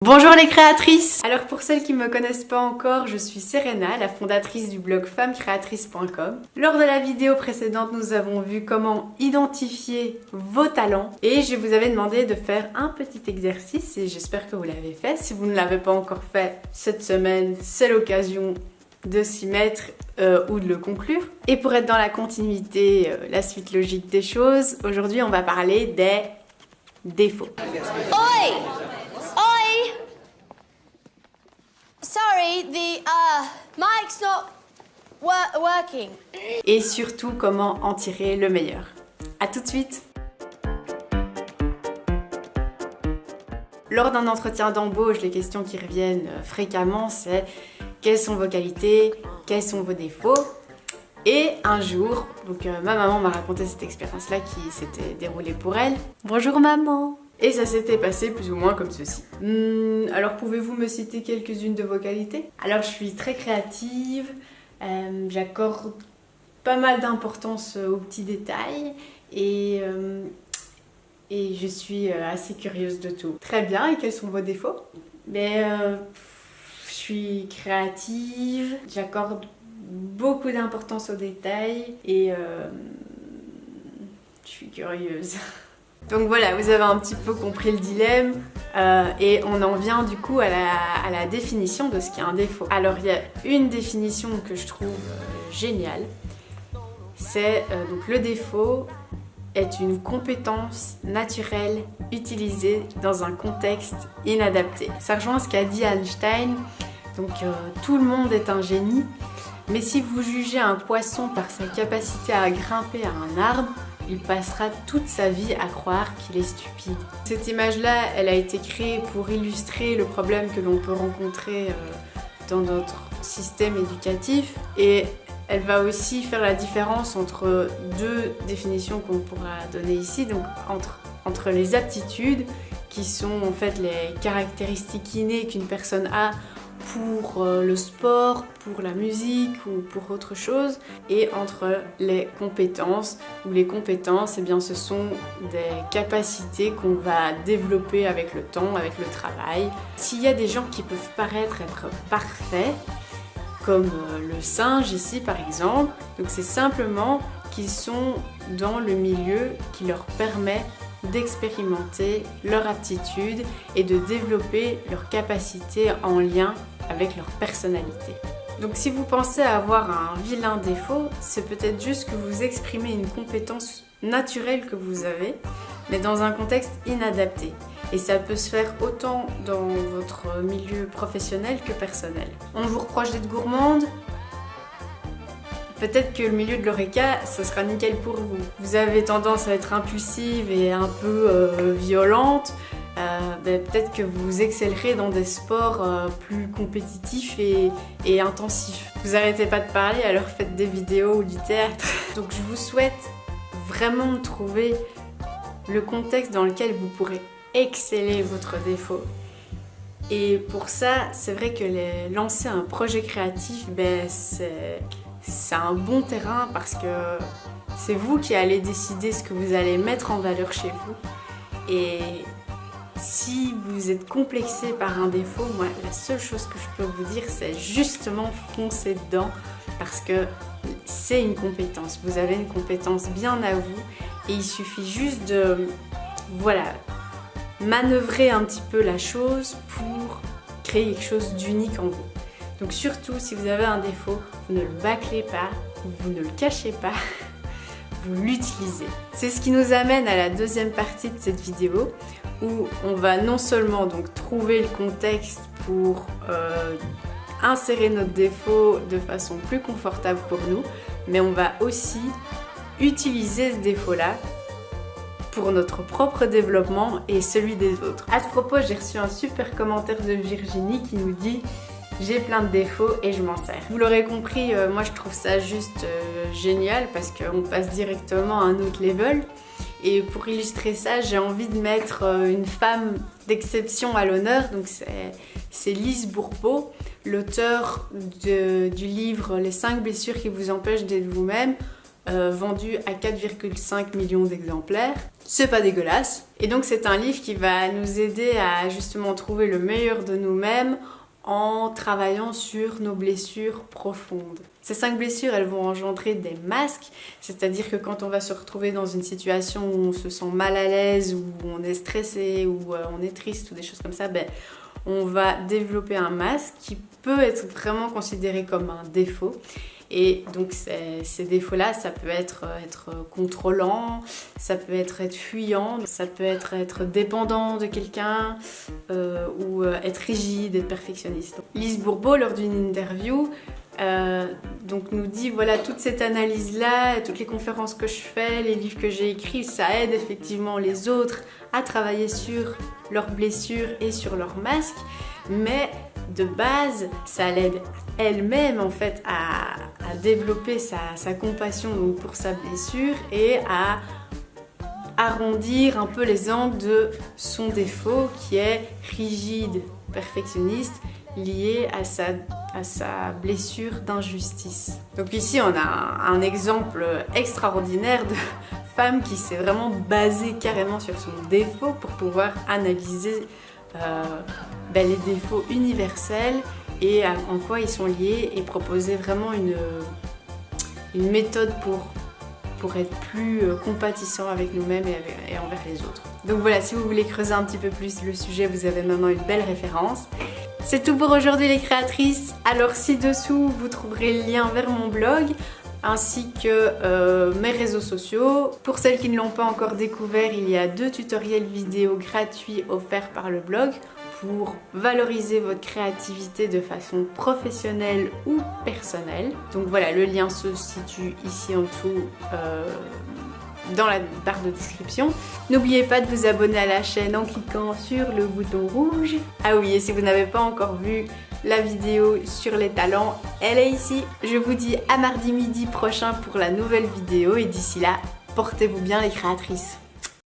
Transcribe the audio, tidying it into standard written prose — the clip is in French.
Bonjour les créatrices! Alors pour celles qui ne me connaissent pas encore, je suis Serena, la fondatrice du blog femmecreatrices.com. Lors de la vidéo précédente, nous avons vu comment identifier vos talents et je vous avais demandé de faire un petit exercice et j'espère que vous l'avez fait. Si vous ne l'avez pas encore fait cette semaine, c'est l'occasion de s'y mettre ou de le conclure. Et pour être dans la continuité, la suite logique des choses, aujourd'hui on va parler des défauts. Oi! Oi! Sorry, the mic's not working. Et surtout comment en tirer le meilleur. A tout de suite! Lors d'un entretien d'embauche, les questions qui reviennent fréquemment, c'est quelles sont vos qualités, quels sont vos défauts. Et un jour, ma maman m'a raconté cette expérience-là qui s'était déroulée pour elle. Bonjour maman! Et ça s'était passé plus ou moins comme ceci. Alors pouvez-vous me citer quelques-unes de vos qualités? Alors je suis très créative, j'accorde pas mal d'importance aux petits détails et je suis assez curieuse de tout. Très bien, et quels sont vos défauts? Je suis créative, j'accorde beaucoup d'importance aux détails et je suis curieuse. Donc voilà, vous avez un petit peu compris le dilemme et on en vient du coup à la définition de ce qu'est un défaut. Alors il y a une définition que je trouve géniale, c'est donc le défaut est une compétence naturelle utilisée dans un contexte inadapté. Ça rejoint ce qu'a dit Einstein, donc tout le monde est un génie, mais si vous jugez un poisson par sa capacité à grimper à un arbre, il passera toute sa vie à croire qu'il est stupide. Cette image-là, elle a été créée pour illustrer le problème que l'on peut rencontrer dans notre système éducatif et elle va aussi faire la différence entre deux définitions qu'on pourra donner ici, donc entre les aptitudes qui sont en fait les caractéristiques innées qu'une personne a pour le sport, pour la musique ou pour autre chose, et entre les compétences, où les compétences, eh bien, ce sont des capacités qu'on va développer avec le temps, avec le travail. S'il y a des gens qui peuvent paraître être parfaits, comme le singe ici par exemple, donc c'est simplement qu'ils sont dans le milieu qui leur permet d'expérimenter leur aptitude et de développer leurs capacités en lien avec leur personnalité. Donc si vous pensez avoir un vilain défaut, c'est peut-être juste que vous exprimez une compétence naturelle que vous avez, mais dans un contexte inadapté. Et ça peut se faire autant dans votre milieu professionnel que personnel. On vous reproche d'être gourmande. Peut-être que le milieu de l'Horeca, ce sera nickel pour vous. Vous avez tendance à être impulsive et un peu violente. Peut-être que vous excellerez dans des sports plus compétitifs et intensifs. Vous arrêtez pas de parler, alors faites des vidéos ou du théâtre. Donc je vous souhaite vraiment de trouver le contexte dans lequel vous pourrez exceller votre défaut. Et pour ça, c'est vrai que lancer un projet créatif, c'est un bon terrain parce que c'est vous qui allez décider ce que vous allez mettre en valeur chez vous. Et si vous êtes complexé par un défaut, moi, la seule chose que je peux vous dire, c'est justement foncer dedans parce que c'est une compétence. Vous avez une compétence bien à vous et il suffit juste de, manœuvrer un petit peu la chose pour créer quelque chose d'unique en vous. Donc surtout, si vous avez un défaut, vous ne le bâclez pas, vous ne le cachez pas, vous l'utilisez. C'est ce qui nous amène à la deuxième partie de cette vidéo où on va non seulement donc trouver le contexte pour insérer notre défaut de façon plus confortable pour nous, mais on va aussi utiliser ce défaut-là pour notre propre développement et celui des autres. À ce propos, j'ai reçu un super commentaire de Virginie qui nous dit « J'ai plein de défauts et je m'en sers ». Vous l'aurez compris, moi je trouve ça juste génial parce qu'on passe directement à un autre level. Et pour illustrer ça, j'ai envie de mettre une femme d'exception à l'honneur. Donc c'est Lise Bourbeau, l'auteur du livre « Les 5 blessures qui vous empêchent d'être vous-même ». vendu à 4,5 millions d'exemplaires. C'est pas dégueulasse. Et donc c'est un livre qui va nous aider à justement trouver le meilleur de nous-mêmes en travaillant sur nos blessures profondes. Ces 5 blessures, elles vont engendrer des masques, c'est-à-dire que quand on va se retrouver dans une situation où on se sent mal à l'aise, où on est stressé, où on est triste ou des choses comme ça, on va développer un masque qui peut être vraiment considéré comme un défaut. Et donc ces défauts-là, ça peut être contrôlant, ça peut être fuyant, ça peut être dépendant de quelqu'un ou être rigide, être perfectionniste. Lise Bourbeau, lors d'une interview, donc nous dit voilà, toute cette analyse-là, toutes les conférences que je fais, les livres que j'ai écrits, ça aide effectivement les autres à travailler sur leurs blessures et sur leurs masques, mais de base, ça l'aide elle-même en fait à développer sa compassion donc, pour sa blessure et à arrondir un peu les angles de son défaut qui est rigide, perfectionniste, lié à sa blessure d'injustice. Donc ici on a un exemple extraordinaire de femme qui s'est vraiment basée carrément sur son défaut pour pouvoir analyser les défauts universels et en quoi ils sont liés et proposer vraiment une méthode pour être plus compatissant avec nous-mêmes et envers les autres. Donc voilà, si vous voulez creuser un petit peu plus le sujet, vous avez maintenant une belle référence. C'est tout pour aujourd'hui les créatrices. Alors ci-dessous, vous trouverez le lien vers mon blog ainsi que mes réseaux sociaux. Pour celles qui ne l'ont pas encore découvert, il y a 2 tutoriels vidéo gratuits offerts par le blog pour valoriser votre créativité de façon professionnelle ou personnelle. Donc voilà, le lien se situe ici en dessous dans la barre de description. N'oubliez pas de vous abonner à la chaîne en cliquant sur le bouton rouge. Ah oui, et si vous n'avez pas encore vu la vidéo sur les talents, elle est ici. Je vous dis à mardi midi prochain pour la nouvelle vidéo et d'ici là, portez-vous bien les créatrices.